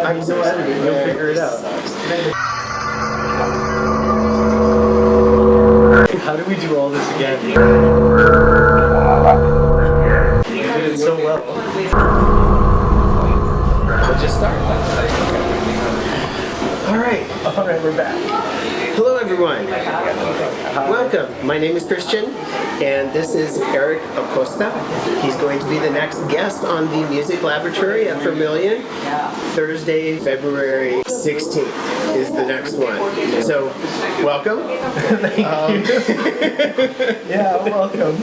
I'm so editing. You'll figure it out. How do we do all this again? You did it so well. Let's just start. All right, we're back. Hello everyone. Welcome. My name is Christian and this is Eric Acosta. He's going to be the next guest on the Music Laboratory at Vermillion. Thursday, February 16th is the next one. So, welcome. Thank you. Yeah, welcome.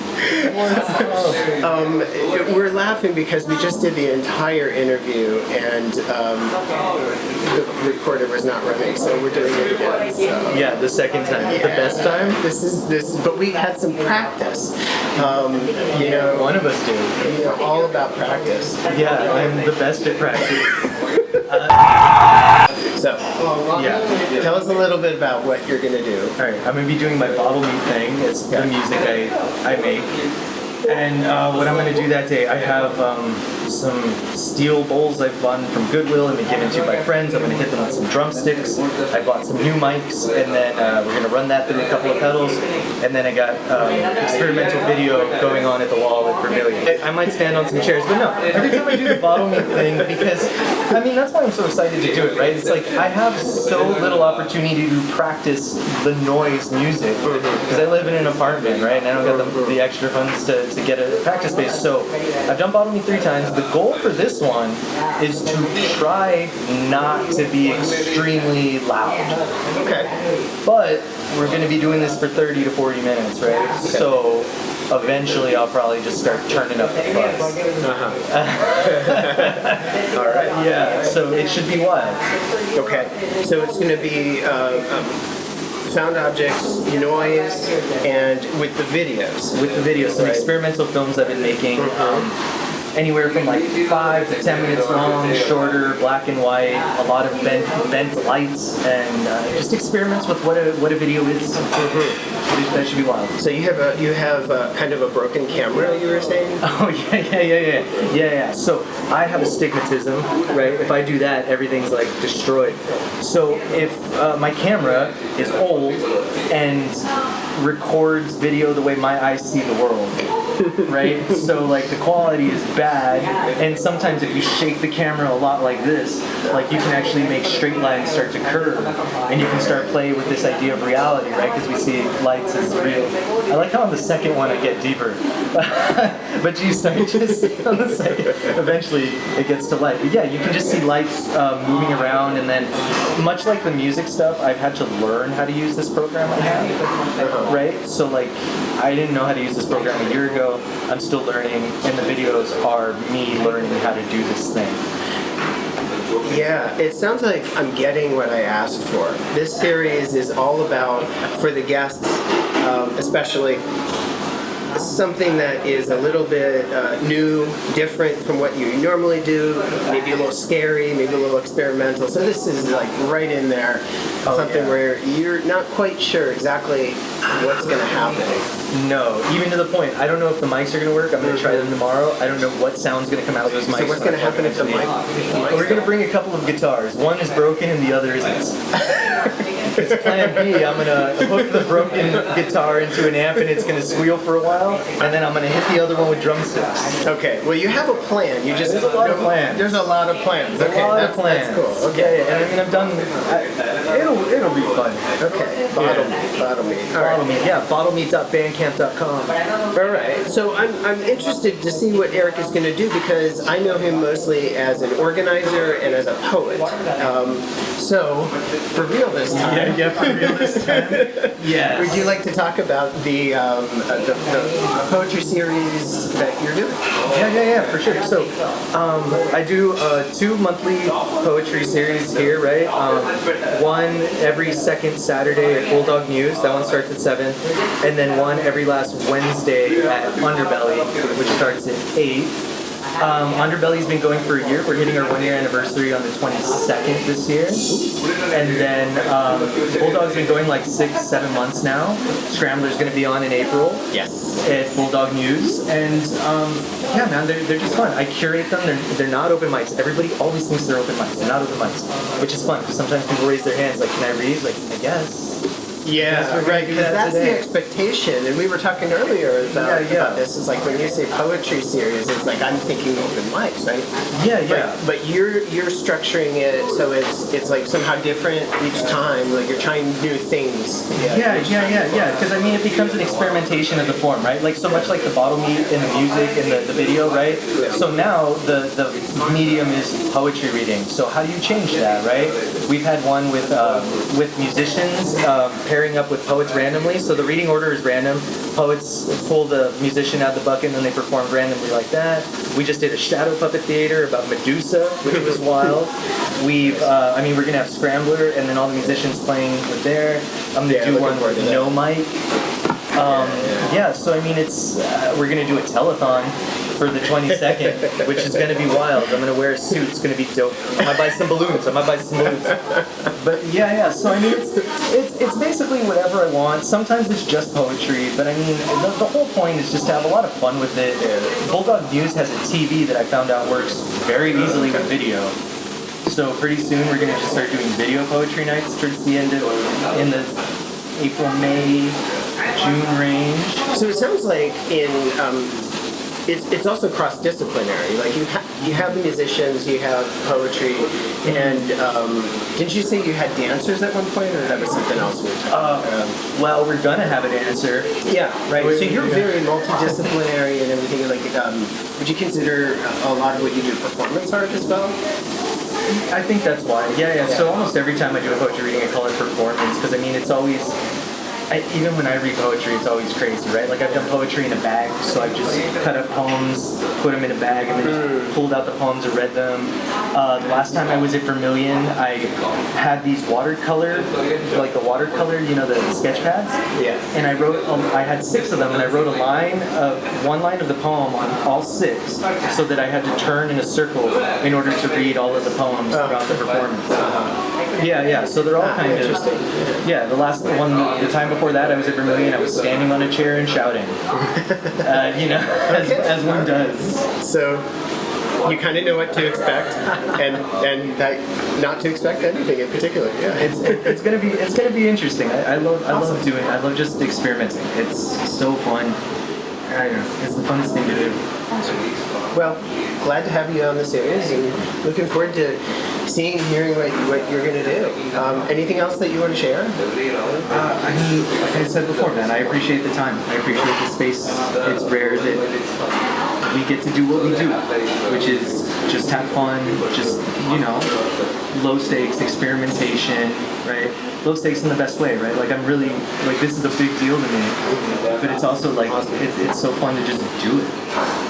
We're laughing because we just did the entire interview and the recorder was not running, so we're doing it again. So. Yeah, the second time. Yeah. The best time? But we had some practice. One of us did. All about practice. Yeah, I'm the best at practice. Tell us a little bit about what you're going to do. All right, I'm going to be doing my bottle meat thing. It's the music I make. And what I'm going to do that day, I have some steel bowls I've bought from Goodwill and been given to my friends. I'm going to hit them with some drumsticks. I bought some new mics, and then we're going to run that through a couple of pedals. And then I got experimental video going on at the wall at Vermillion. I might stand on some chairs, but no. Every time I do the bottle meat thing, because, that's why I'm so excited to do it, right? It's like I have so little opportunity to practice the noise music because I live in an apartment, right? And I don't got the extra funds to get a practice space. So I've done bottle meat 3 times. The goal for this one is to try not to be extremely loud. Okay. But we're going to be doing this for 30 to 40 minutes, right? Okay. So eventually I'll probably just start turning up the fuzz. All right. Yeah, so it should be wild. Okay. So it's going to be sound objects, noise, and with the videos. Some experimental films I've been making. Anywhere from like 5 to 10 minutes long, shorter, black and white, a lot of bent lights, and just experiments with what a video is. That should be wild. So you have kind of a broken camera, you were saying? Oh yeah. So I have astigmatism, right? If I do that, everything's like destroyed. So if my camera is old and records video the way my eyes see the world. Right? So like the quality is bad, and sometimes if you shake the camera a lot like this, like you can actually make straight lines start to curve, and you can start playing with this idea of reality, right? Because we see lights as real. I like how on the second one I get deeper, but you start to see on the second. Eventually it gets to light. But yeah, you can just see lights moving around, and then much like the music stuff, I've had to learn how to use this program I have, right? So like I didn't know how to use this program a year ago. I'm still learning, and the videos are me learning how to do this thing. Yeah, it sounds like I'm getting what I asked for. This series is all about, for the guests, especially, something that is a little bit new, different from what you normally do, maybe a little scary, maybe a little experimental. So this is like right in there, where you're not quite sure exactly what's going to happen. No, even to the point, I don't know if the mics are going to work. I'm going to try them tomorrow. I don't know what sound's going to come out of those mics. So what's going to happen if the mic? We're going to bring a couple of guitars. One is broken and the other isn't. Because plan B, I'm going to hook the broken guitar into an amp and it's going to squeal for a while, and then I'm going to hit the other one with drumsticks. Okay, well you have a plan. There's a lot of plans. There's a lot of plans. Okay, that's cool. Okay, yeah, and I'm done. It'll be fun. Okay, bottle meat. Bottle meat, yeah, bottlemeat.bandcamp.com. All right. So I'm interested to see what Eric is going to do because I know him mostly as an organizer and as a poet. So for real this time. Yeah, for real this time. Yeah. Would you like to talk about the poetry series that you're doing? Yeah, for sure. So I do 2 monthly poetry series here, right? One every second Saturday at Bulldog News. That one starts at 7. And then one every last Wednesday at Underbelly, which starts at 8. Underbelly's been going for a year. We're hitting our 1-year anniversary on the 22nd this year. And then Bulldog's been going like 6-7 months now. Scrambler's going to be on in April. Yes. At Bulldog News. And yeah, man, they're just fun. I curate them. They're not open mics. Everybody always thinks they're open mics. They're not open mics, which is fun because sometimes people raise their hands like, can I read? Like, I guess. Yeah, right, because that's the expectation, and we were talking earlier about this. Is like when you say poetry series, it's like I'm thinking open mics, right? Yeah. But you're structuring it so it's like somehow different each time. Like you're trying new things. Yeah. Because I mean, it becomes an experimentation of the form, right? Like so much like the bottle meat in the music and the video, right? Yeah. So now the medium is poetry reading. So how do you change that, right? We've had one with musicians. Pairing up with poets randomly, so the reading order is random. Poets pull the musician out of the bucket and then they perform randomly like that. We just did a shadow puppet theater about Medusa, which was wild. We're gonna have Scrambler and then all the musicians playing with there. I'm gonna do one with no mic. So I mean, it's we're gonna do a telethon for the 22nd, which is going to be wild. I'm going to wear a suit. It's going to be dope. I might buy some balloons. But yeah. So I mean, it's basically whatever I want. Sometimes it's just poetry, but I mean, the whole point is just to have a lot of fun with it. Bulldog News has a TV that I found out works very easily with video. So pretty soon we're going to just start doing video poetry nights towards the end of in the April, May, June range. So it sounds like it's also cross-disciplinary. Like you have the musicians, you have poetry, and didn't you say you had dancers at one point, or that was something else we were talking about? Well, we're gonna have a dancer. Yeah, right. So you're very multidisciplinary and everything. Like, would you consider a lot of what you do performance art as well? I think that's why. Yeah. So almost every time I do a poetry reading, I call it performance because I mean it's always. Even when I read poetry, it's always crazy, right? Like I've done poetry in a bag, so I've just cut up poems, put them in a bag, and then just pulled out the poems and read them. The last time I was at Vermillion, I had these watercolor, like the watercolor, the sketch pads. Yeah. And I wrote, I had 6 of them, and I wrote one line of the poem on all 6, so that I had to turn in a circle in order to read all of the poems throughout the performance. Yeah. So they're all kind of interesting. Yeah. The last one, the time before that, I was at Vermillion. I was standing on a chair and shouting, as one does. So you kind of know what to expect, and that not to expect anything in particular. Yeah, it's gonna be interesting. I love doing. I love just experimenting. It's so fun. I don't know. It's the funnest thing to do. Well, glad to have you on the series, and looking forward to seeing and hearing what you're going to do. Anything else that you want to share? I mean, like I said before, man, I appreciate the time. I appreciate the space. It's rare that we get to do what we do, which is just have fun, just, low stakes, experimentation, right? Low stakes in the best way, right? Like I'm really, this is a big deal to me, but it's also like, it's so fun to just do it.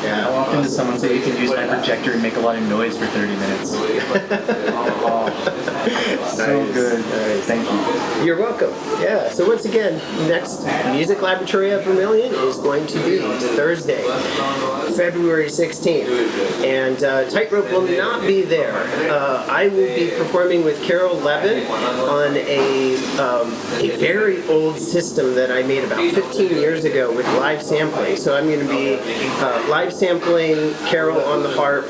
Yeah. How often does someone say you can use my projector and make a lot of noise for 30 minutes? So good. Nice. Thank you. You're welcome. Yeah. So once again, next Music Laboratory at Vermillion is going to be Thursday, February 16th. And Tightrope will not be there. I will be performing with Carol Levin on a very old system that I made about 15 years ago with live sampling. So I'm going to be live sampling Carol on the harp,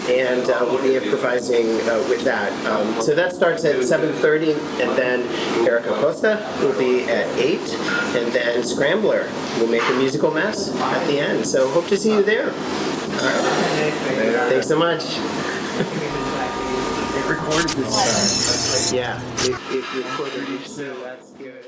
and we'll be improvising with that. So that starts at 7:30, and then Eric Acosta will be at 8, and then Scrambler will make a musical mess at the end. So hope to see you there. Thanks so much. It recorded this time. Yeah, it recorded. So that's good.